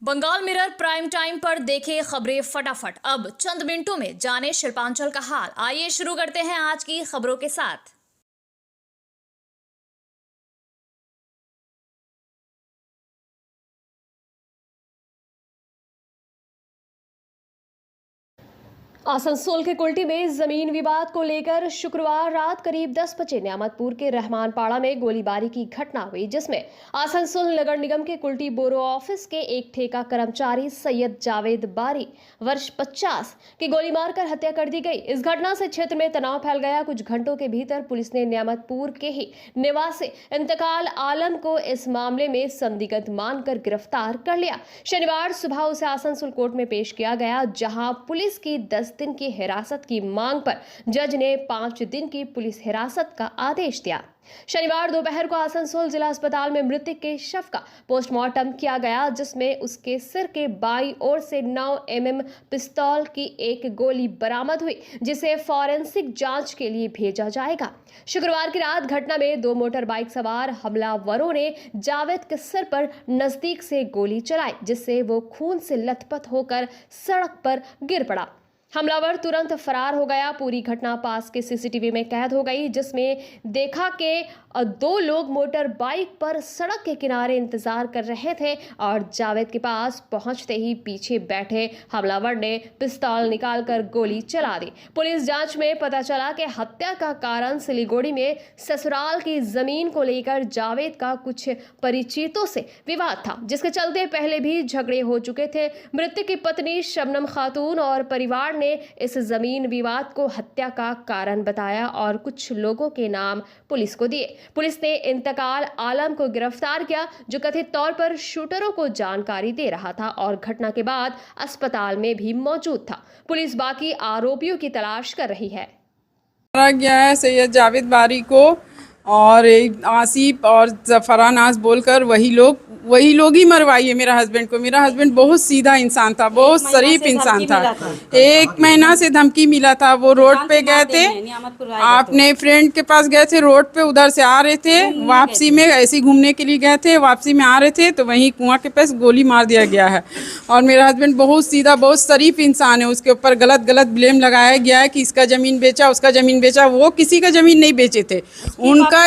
Bengal mirror prime time पर देखे खबरें फटाफट। अब चंद मिनटों में जाने शिल्पांचल का हाल। आइए शुरू करते हैं आज की खबरों के साथ। आसनसोल के कुल्टी में जमीन विवाद को लेकर शुक्रवार रात करीब 10 बजे नियामतपुर के रहमानपाड़ा में गोलीबारी की घटना हुई, जिसमें आसनसोल नगर निगम के कुल्टी बोरो ऑफिस के एक ठेका कर्मचारी सैयद जावेद बारी वर्ष 50 की गोली मारकर हत्या कर दी गई। इस घटना से क्षेत्र में तनाव फैल गया। कुछ घंटों के भीतर पुलिस ने नियामतपुर के ही निवासी इंतकाल आलम को इस मामले में संदिग्ध मानकर गिरफ्तार कर लिया। शनिवार सुबह उसे आसनसोल कोर्ट में पेश किया गया, जहां पुलिस की 10 दिन की हिरासत की मांग पर जज ने 5 दिन की पुलिस हिरासत का आदेश दिया। शनिवार दोपहर को आसनसोल जिला अस्पताल में मृतक के शव का पोस्टमार्टम किया गया, जिसमें उसके सिर के बाईं ओर से 9 mm पिस्तौल की एक गोली बरामद हुई, जिसे फॉरेंसिक जांच के लिए भेजा जाएगा। शुक्रवार की रात घटना में 2 मोटर बाइक सवार हमलावरों ने जावेद के सिर पर नजदीक से गोली चलाई, जिससे वो खून से लथपथ होकर सड़क पर गिर पड़ा। हमलावर तुरंत फरार हो गया। पूरी घटना पास के सीसीटीवी में कैद हो गई, जिसमें देखा कि 2 लोग मोटर बाइक पर सड़क के किनारे इंतजार कर रहे थे और जावेद के पास पहुंचते ही पीछे बैठे हमलावर ने पिस्तौल निकालकर गोली चला दी। पुलिस जांच में पता चला कि हत्या का कारण सिलीगुड़ी में ससुराल की जमीन को लेकर जावेद का कुछ परिचितों से विवाद था, जिसके चलते पहले भी झगड़े हो चुके थे। मृतक की पत्नी शबनम खातून और परिवार ने इस जमीन विवाद को हत्या का कारण बताया और कुछ लोगों के नाम पुलिस को दिए। पुलिस ने इंतकाल आलम को गिरफ्तार किया, जो कथित तौर पर शूटरों को जानकारी दे रहा था और घटना के बाद अस्पताल में भी मौजूद था। पुलिस बाकी आरोपियों की तलाश कर रही है। मारा गया है सैयद जावेद बारी को और आसिफ और जफरानाज बोलकर वही लोग ही मरवाइए मेरा हस्बैंड को। मेरा हस्बैंड बहुत सीधा इंसान था, बहुत शरीफ इंसान था। 1 महीना से धमकी मिला था। वो रोड पे गए थे, अपने फ्रेंड के पास गए थे, रोड पे उधर से आ रहे थे, वापसी में ऐसे घूमने के लिए गए थे, वापसी में आ रहे थे तो वहीं कुआं के पास गोली मार दिया गया है। और मेरा हस्बैंड बहुत सीधा, बहुत शरीफ इंसान है। उसके ऊपर गलत ब्लेम लगाया गया है कि इसका ज़मीन बेचा, उसका ज़मीन बेचा। वो किसी का ज़मीन नहीं बेचे थे। उनका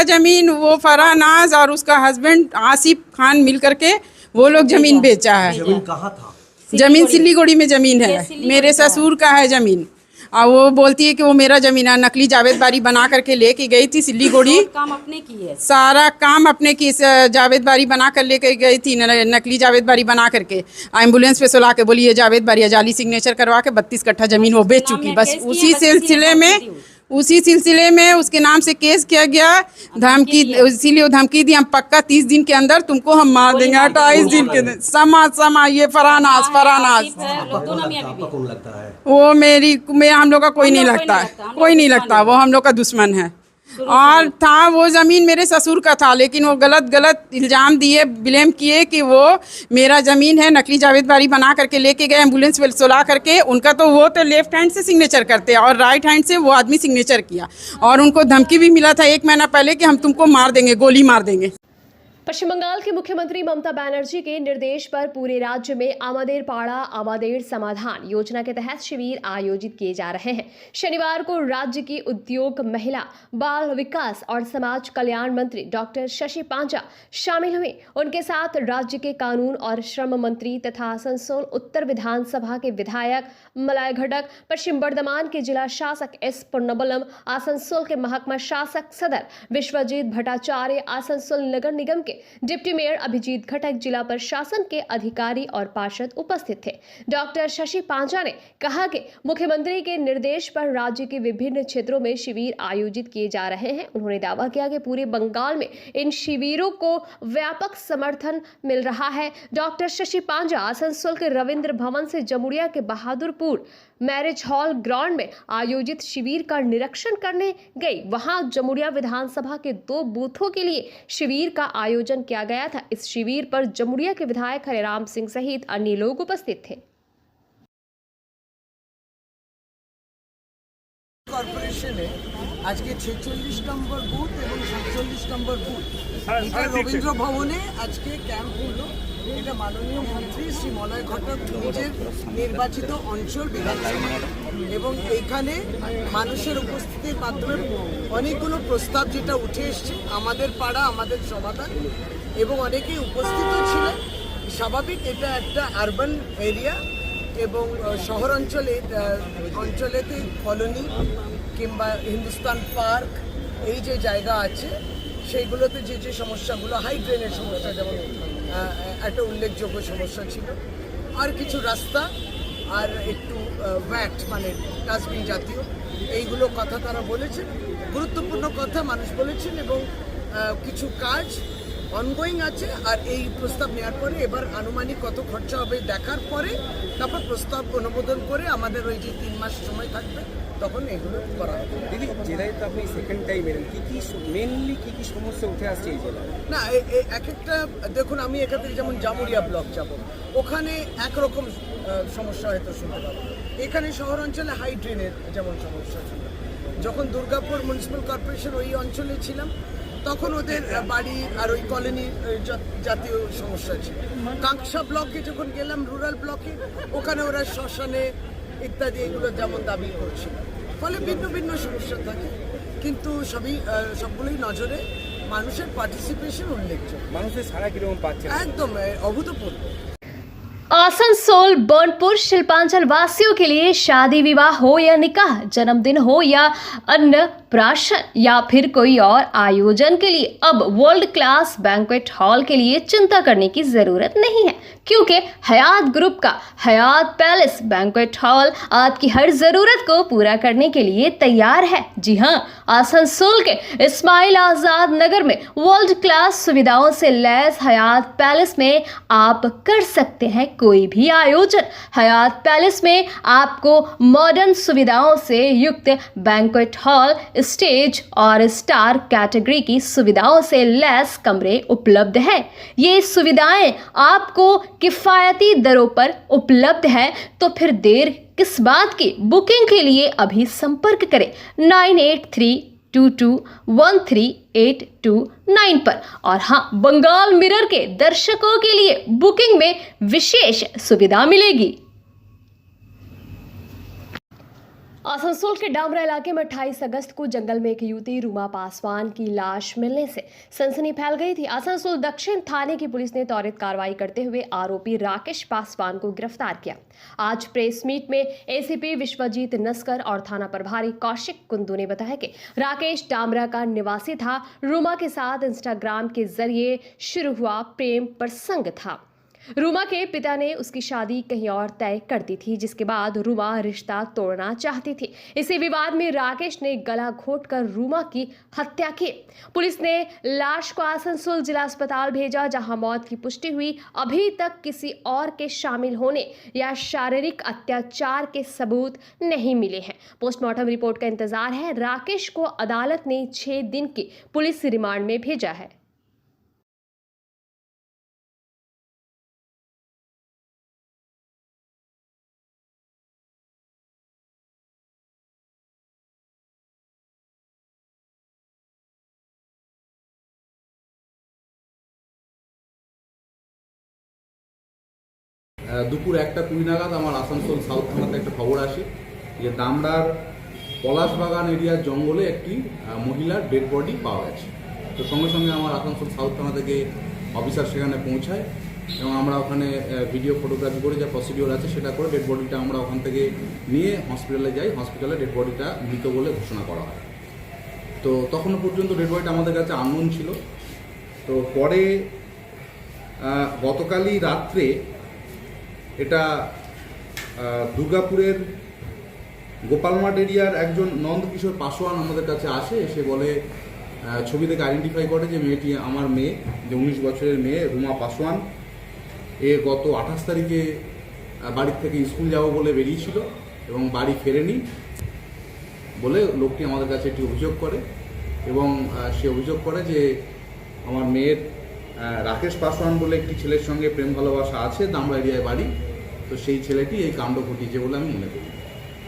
ज़मीन वो फरानाज और उसका हस्बैंड आसिफ खान मिल करके वो लोग ज़मीन बेचा है। ज़मीन कहाँ था? ज़मीन सिलीगुड़ी में ज़मीन है, मेरे ससुर का है ज़मीन। और वो बोलती है कि वो मेरा ज़मीन है। नकली जावेद बारी बना करके लेके गई थी सिलीगुड़ी। काम अपने की है, सारा काम अपने की जावेद बारी बना कर लेकर गई थी। नकली जावेद बारी बना करके एम्बुलेंस पे सुला के बोली ये जावेद बारी, जाली सिग्नेचर करवा के 32 कट्ठा ज़मीन वो बेच चुकी। बस उसी सिलसिले में उसके नाम से केस किया गया, धमकी, इसीलिए वो धमकी दी हम पक्का 30 दिन के अंदर तुमको हम मार देंगे। 28 दिन के अंदर समा ये फरानाज कौन लगता है? वो हम लोग का कोई नहीं लगता, वो हम लोग का दुश्मन है। और था वो ज़मीन मेरे ससुर का था, लेकिन वो गलत इल्ज़ाम दिए, ब्लेम किए कि वो मेरा ज़मीन है। नकली जावेद बारी बना करके लेके गए एम्बुलेंस पे सुला करके। उनका तो वो तो लेफ्ट हैंड से सिग्नेचर करते और राइट हैंड से वो आदमी सिग्नेचर किया। और उनको धमकी भी मिला था 1 महीना पहले कि हम तुमको मार देंगे, गोली मार देंगे। पश्चिम बंगाल की मुख्यमंत्री ममता बनर्जी के निर्देश पर पूरे राज्य में आमादेर पाड़ा आमादेर समाधान योजना के तहत शिविर आयोजित किए जा रहे हैं। शनिवार को राज्य की उद्योग, महिला, बाल विकास और समाज कल्याण मंत्री डॉक्टर शशि पांचा शामिल हुए। उनके साथ राज्य के कानून और श्रम मंत्री तथा आसनसोल उत्तर विधानसभा के विधायक मलय घटक, पश्चिम बर्धमान के जिला शासक एस पुन्नबलम, आसनसोल के महकमा शासक सदर विश्वजीत भट्टाचार्य, आसनसोल नगर निगम के डिप्टी मेयर अभिजीत घटक, जिला प्रशासन के अधिकारी और पार्षद उपस्थित थे। डॉक्टर शशि पांचा ने कहा कि मुख्यमंत्री के निर्देश पर राज्य के विभिन्न क्षेत्रों में शिविर आयोजित किए जा रहे हैं। उन्होंने दावा किया कि पूरे बंगाल में इन शिविरों को व्यापक समर्थन मिल रहा है। डॉक्टर शशि पांचा आसनसोल के रविंद्र भवन से जमुड़िया के बहादुरपुर मैरिज हॉल ग्राउंड में आयोजित शिविर का निरीक्षण करने गई। वहां जमुड़िया विधानसभा के 2 बूथों के लिए शिविर का आयोजन किया गया था। इस शिविर पर जमुड़िया के विधायक हरिराम सिंह सहित अन्य लोग उपस्थित थे। কর্পোরেশনে আজকে 46 নম্বর বুথ এবং 47 নম্বর বুথ রবীন্দ্র ভবনে আজকে ক্যাম্প হলো এটা মাননীয় মন্ত্রী শ্রী মলয় ঘটক নিজের নির্বাচিত অঞ্চল বিধানসভা এবং এইখানে মানুষের উপস্থিতির মাধ্যমে অনেকগুলো প্রস্তাব যেটা উঠে এসছে আমাদের পাড়া আমাদের সমাধান এবং অনেকেই উপস্থিত ছিলেন। স্বাভাবিক এটা একটা আরবান এরিয়া এবং শহর অঞ্চলেতে কলোনি কিংবা হিন্দুস্তান পার্ক এই যে জায়গা আছে সেইগুলোতে যে সমস্যাগুলো হাই ড্রেনের সমস্যা যেমন একটা উল্লেখযোগ্য সমস্যা ছিল, আর কিছু রাস্তা আর একটু ভ্যাট মানে ডাস্টবিন জাতীয় এইগুলো কথা তারা বলেছেন, গুরুত্বপূর্ণ কথা মানুষ বলেছেন এবং কিছু কাজ অনগোয়িং আছে। আর এই প্রস্তাব নেওয়ার পরে এবার আনুমানিক কত খরচা হবে দেখার পরে তারপর প্রস্তাব অনুমোদন করে আমাদের ওই যে 3 মাস সময় থাকবে তখন এগুলো করা হবে। দিদি, জেলায় তো আপনি সেকেন্ড টাইম এলেন, মেনলি কি কি সমস্যা উঠে আসছে এই জেলায়? না, এক একটা দেখুন, আমি এখান থেকে যেমন জামুরিয়া ব্লক যাব, ওখানে একরকম সমস্যা হয়তো শুনতে পাবো। এখানে শহর অঞ্চলে হাই ড্রেনের যেমন সমস্যা ছিল, যখন দুর্গাপুর মিউনিসিপ্যাল কর্পোরেশন ওই অঞ্চলে ছিলাম তখন ওদের বাড়ি আর ওই কলোনি জাতীয় সমস্যা ছিল। কাঁকসা ব্লকে যখন গেলাম রুরাল ব্লকে, ওখানে ওরা শ্মশানে ইত্যাদি এগুলো যেমন দাবি করছিল। ফলে ভিন্ন ভিন্ন সমস্যা থাকে, কিন্তু সবগুলোই নজরে, মানুষের পার্টিসিপেশন উল্লেখযোগ্য। মানুষের সারা কিরকম পাচ্ছে? একদম অভূতপূর্ব। आसनसोल बर्नपुर शिल्पांचल वासियों के लिए शादी विवाह हो या निकाह, जन्मदिन हो या अन्नप्राशन या फिर कोई और आयोजन के लिए अब वर्ल्ड क्लास बैंक्वेट हॉल के लिए चिंता करने की ज़रूरत नहीं है, क्योंकि हयात ग्रुप का हयात पैलेस बैंक्वेट हॉल आपकी हर ज़रूरत को पूरा करने के लिए तैयार है। जी हाँ, आसनसोल के इस्माइल आज़ाद नगर में वर्ल्ड क्लास सुविधाओं से लैस हयात पैलेस में आप कर सकते हैं कोई भी आयोजन। हयात पैलेस में आपको मॉडर्न सुविधाओं से युक्त बैंक्वेट हॉल, स्टेज और स्टार कैटेगरी की सुविधाओं से लैस कमरे उपलब्ध है। ये सुविधाएं आपको किफ़ायती दरों पर उपलब्ध है, तो फिर देर किस बात की? बुकिंग के लिए अभी संपर्क करें 9832213829 पर। और हाँ, बंगाल मिरर के दर्शकों के लिए बुकिंग में विशेष सुविधा मिलेगी। आसनसोल के डामरा इलाके में 28 अगस्त को जंगल में एक युवती रूमा पासवान की लाश मिलने से सनसनी फैल गई थी। आसनसोल दक्षिण थाने की पुलिस ने त्वरित कार्रवाई करते हुए आरोपी राकेश पासवान को गिरफ्तार किया। आज प्रेस मीट में एसीपी विश्वजीत नस्कर और थाना प्रभारी कौशिक कुंदू ने बताया कि राकेश डामरा का निवासी था। रूमा के साथ इंस्टाग्राम के जरिए शुरू हुआ प्रेम प्रसंग था। रूमा के पिता ने उसकी शादी कहीं और तय कर दी थी, जिसके बाद रूमा रिश्ता तोड़ना चाहती थी। इसी विवाद में राकेश ने गला घोंटकर रूमा की हत्या की। पुलिस ने लाश को आसनसोल जिला अस्पताल भेजा, जहां मौत की पुष्टि हुई। अभी तक किसी और के शामिल होने या शारीरिक अत्याचार के सबूत नहीं मिले हैं। पोस्टमार्टम रिपोर्ट का इंतजार है। राकेश को अदालत ने 6 दिन की पुलिस रिमांड में भेजा है। দুপুর 1:20 নাগাদ আমার আসানসোল সাউথ থানাতে একটা খবর আসে যে দামড়ার পলাশবাগান এরিয়ার জঙ্গলে একটি মহিলার ডেড বডি পাওয়া গেছে। তো সঙ্গে সঙ্গে আমার আসানসোল সাউথ থানা থেকে অফিসার সেখানে পৌঁছায় এবং আমরা ওখানে ভিডিও ফটোগ্রাফি করে যা প্রসিডিওর আছে সেটা করে ডেড বডিটা আমরা ওখান থেকে নিয়ে হসপিটালে যাই। হসপিটালে ডেড বডিটা মৃত বলে ঘোষণা করা হয়। তো তখনও পর্যন্ত ডেড বডিটা আমাদের কাছে আননোন ছিল। তো পরে গতকালই রাত্রে এটা দুর্গাপুরের গোপালমাঠ এরিয়ার একজন নন্দকিশোর পাসওয়ান আমাদের কাছে আসে, এসে বলে ছবি থেকে আইডেন্টিফাই করে যে মেয়েটি আমার মেয়ে, যে 19 বছরের মেয়ে রুমা পাসওয়ান। এ গত 28 তারিখে বাড়ির থেকে স্কুল যাবো বলে বেরিয়েছিল এবং বাড়ি ফেরেনি বলে লোকটি আমাদের কাছে একটি অভিযোগ করে এবং সে অভিযোগ করে যে আমার মেয়ের রাকেশ পাসওয়ান বলে একটি ছেলের সঙ্গে প্রেম ভালোবাসা আছে, দামড়া এরিয়ায় বাড়ি। তো সেই ছেলেটি এই কাণ্ড ঘটিয়েছে বলে আমি মনে করি।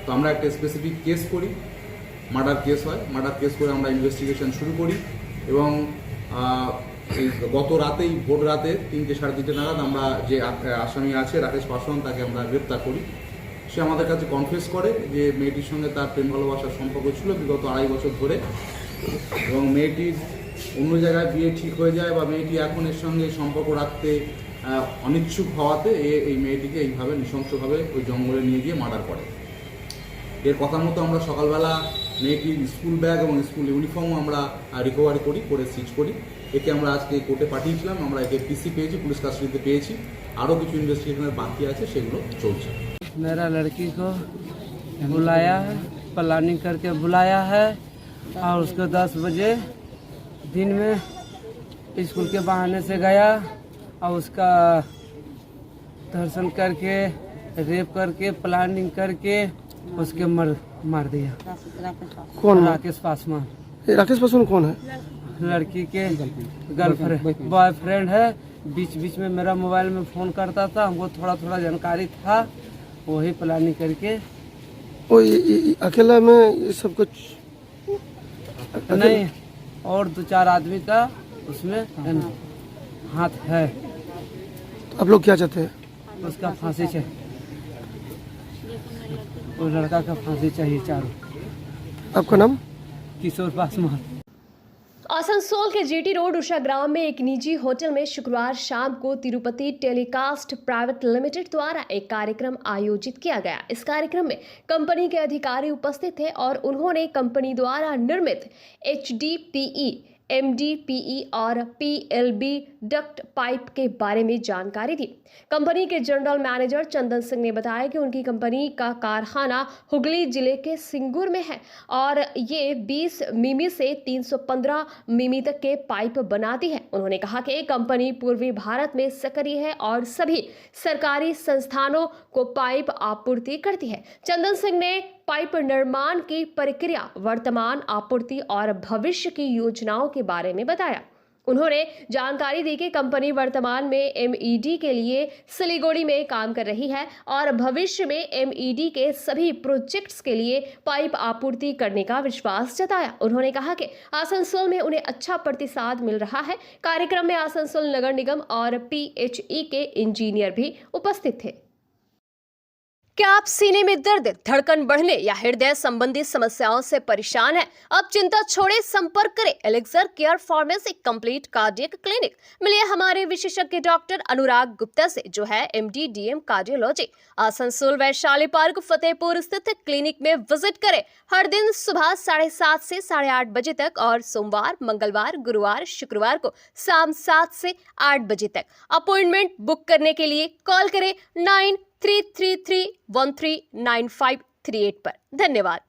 তো আমরা একটা স্পেসিফিক কেস করি, মার্ডার কেস হয়। মার্ডার কেস করে আমরা ইনভেস্টিগেশন শুরু করি এবং এই গত রাতেই ভোর রাতে 3টে সাড়ে 3টে নাগাদ আমরা যে আসামি আছে রাকেশ পাসওয়ান তাকে আমরা গ্রেপ্তার করি। সে আমাদের কাছে কনফেস করে যে মেয়েটির সঙ্গে তার প্রেম ভালোবাসার সম্পর্ক ছিল বিগত 2.5 বছর ধরে, এবং মেয়েটির অন্য জায়গায় বিয়ে ঠিক হয়ে যায় বা মেয়েটি এখন এর সঙ্গে সম্পর্ক রাখতে অনিচ্ছুক হওয়াতে এই মেয়েটিকে এইভাবে নৃশংসভাবে ওই জঙ্গলে নিয়ে গিয়ে মার্ডার করে। এর কথা মতো আমরা সকালবেলা মেয়েটির স্কুল ব্যাগ এবং স্কুল ইউনিফর্মও আমরা রিকভারি করে সিজ করি। একে আমরা আজকে কোর্টে পাঠিয়েছিলাম, আমরা একে পিসি পেয়েছি, পুলিশ কাস্টাডিতে পেয়েছি। আরও কিছু ইনভেস্টিগেশনের বাকি আছে, সেগুলো চলছে। मेरा लड़की को बुलाया है, प्लानिंग करके बुलाया है और उसको 10 बजे दिन में स्कूल के बहाने से गया और उसका दर्शन करके रेप करके प्लानिंग करके उसके मार दिया। कौन? राकेश पासवान। ये राकेश पासवान कौन है? लड़की के गर्लफ्रेंड बॉयफ्रेंड है। बीच बीच में मेरा मोबाइल में फ़ोन करता था, हमको थोड़ा थोड़ा जानकारी था, वही प्लानिंग करके। वो अकेला में ये सब कुछ नहीं, और 2-4 आदमी का उसमें हाथ है। तो आप लोग क्या चाहते हैं? उसका फांसी चाहिए, वो लड़का का फांसी चाहिए चारों। आपका नाम? किशोर पासवान। आसनसोल के जीटी रोड उषा ग्राम में एक निजी होटल में शुक्रवार शाम को तिरुपति टेलीकास्ट प्राइवेट लिमिटेड द्वारा एक कार्यक्रम आयोजित किया गया। इस कार्यक्रम में कंपनी के अधिकारी उपस्थित थे और उन्होंने कंपनी द्वारा निर्मित HDPE, MDPE और PLB डक्ट पाइप के बारे में जानकारी दी। कंपनी के जनरल मैनेजर चंदन सिंह ने बताया कि उनकी कंपनी का कारखाना हुगली जिले के सिंगूर में है और ये 20 मिमी से 315 मिमी तक के पाइप बनाती है। उन्होंने कहा कि कंपनी पूर्वी भारत में सक्रिय है और सभी सरकारी संस्थानों को पाइप आपूर्ति करती है। चंदन सिंह ने पाइप निर्माण की प्रक्रिया, वर्तमान आपूर्ति और भविष्य की योजनाओं के बारे में बताया। उन्होंने जानकारी दी कि कंपनी वर्तमान में MED के लिए सिलीगुड़ी में काम कर रही है और भविष्य में MED के सभी प्रोजेक्ट्स के लिए पाइप आपूर्ति करने का विश्वास जताया। उन्होंने कहा कि आसनसोल में उन्हें अच्छा प्रतिसाद मिल रहा है। कार्यक्रम में आसनसोल नगर निगम और PHE के इंजीनियर भी उपस्थित थे। क्या आप सीने में दर्द, धड़कन बढ़ने या हृदय संबंधी समस्याओं से परेशान हैं? अब चिंता छोड़े, संपर्क करें elixir care pharmacy complete cardiac clinic. मिलिए हमारे विशेषज्ञ डॉक्टर अनुराग गुप्ता से, जो है MD DM cardiology. Asansol Vaishali park Fatehpur स्थित क्लिनिक में विजिट करें। हर दिन सुबह 7:30 से 8:30 बजे तक और सोमवार, मंगलवार, गुरुवार, शुक्रवार को शाम 7 से 8 बजे तक। अपॉइंटमेंट बुक करने के लिए कॉल करें 9333139538 पर। धन्यवाद।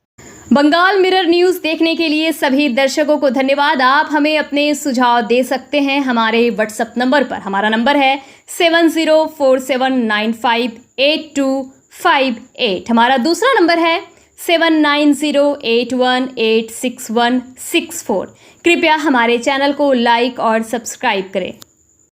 बंगाल मिरर न्यूज देखने के लिए सभी दर्शकों को धन्यवाद। आप हमें अपने सुझाव दे सकते हैं हमारे व्हाट्सएप नंबर पर। हमारा नंबर है 7047958258। हमारा दूसरा नंबर है 7908186164। कृपया हमारे चैनल को लाइक और सब्सक्राइब करें।